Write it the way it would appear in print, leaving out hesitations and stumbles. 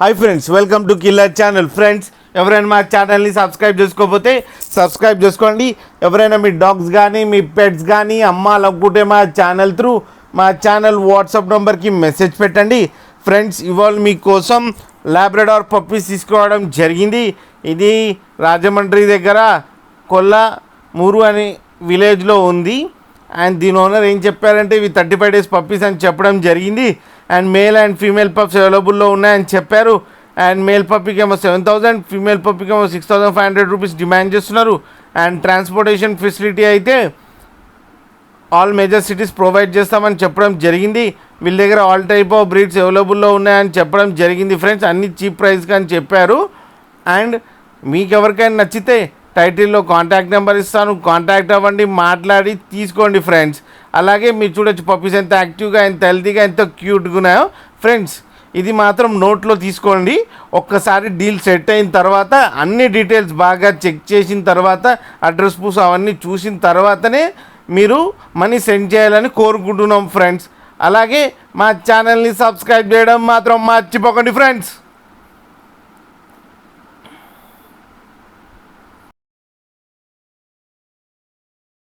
Hi friends, welcome to killer channel. Friends, ఎవరైనా మా ఛానల్ని సబ్స్క్రైబ్ చేసుకోకపోతే సబ్స్క్రైబ్ చేసుకోండి. ఎవరైనా మీ డాగ్స్ కానీ మీ పెట్స్ కానీ అమ్మాలనుకుంటే మా ఛానల్ వాట్సాప్ నెంబర్కి మెసేజ్ పెట్టండి. ఫ్రెండ్స్, ఇవాళ మీకోసం లాబ్రడార్ పప్పీస్ తీసుకోవడం జరిగింది. ఇది రాజమండ్రి దగ్గర కొల్లమూరు అనే విలేజ్లో ఉంది. అండ్ దీని ఓనర్ ఏం చెప్పారంటే ఇవి 35 days పప్పీస్ అని చెప్పడం జరిగింది. And male and female pups అవైలబుల్లో ఉన్నాయని చెప్పారు. అండ్ మేల్ పప్పీకి ఏమో 7,000, ఫీమేల్ పప్పీకి ఏమో 6,500 రూపీస్ డిమాండ్ చేస్తున్నారు. అండ్ ట్రాన్స్పోర్టేషన్ ఫెసిలిటీ అయితే ఆల్ మేజర్ సిటీస్ ప్రొవైడ్ చేస్తామని చెప్పడం జరిగింది. వీళ్ళ దగ్గర ఆల్ టైప్ ఆఫ్ బ్రీడ్స్ అవైలబుల్లో ఉన్నాయని చెప్పడం జరిగింది. ఫ్రెండ్స్, అన్ని చీప్ ప్రైస్కి అని చెప్పారు. అండ్ మీకు ఎవరికైనా నచ్చితే టైటిల్లో కాంటాక్ట్ నెంబర్ ఇస్తాను, కాంటాక్ట్ అవ్వండి, మాట్లాడి తీసుకోండి ఫ్రెండ్స్. అలాగే మీరు చూడొచ్చు పప్పీస్ ఎంత యాక్టివ్గా, ఎంత హెల్తీగా, ఎంత క్యూట్గా ఉన్నాయో. ఫ్రెండ్స్, ఇది మాత్రం నోట్లో తీసుకోండి. ఒక్కసారి డీల్ సెట్ అయిన తర్వాత అన్ని డీటెయిల్స్ బాగా చెక్ చేసిన తర్వాత అడ్రస్ ప్రూఫ్ అవన్నీ చూసిన తర్వాతనే మీరు మనీ సెండ్ చేయాలని కోరుకుంటున్నాం ఫ్రెండ్స్. అలాగే మా ఛానల్ని సబ్స్క్రైబ్ చేయడం మాత్రం మర్చిపోకండి ఫ్రెండ్స్.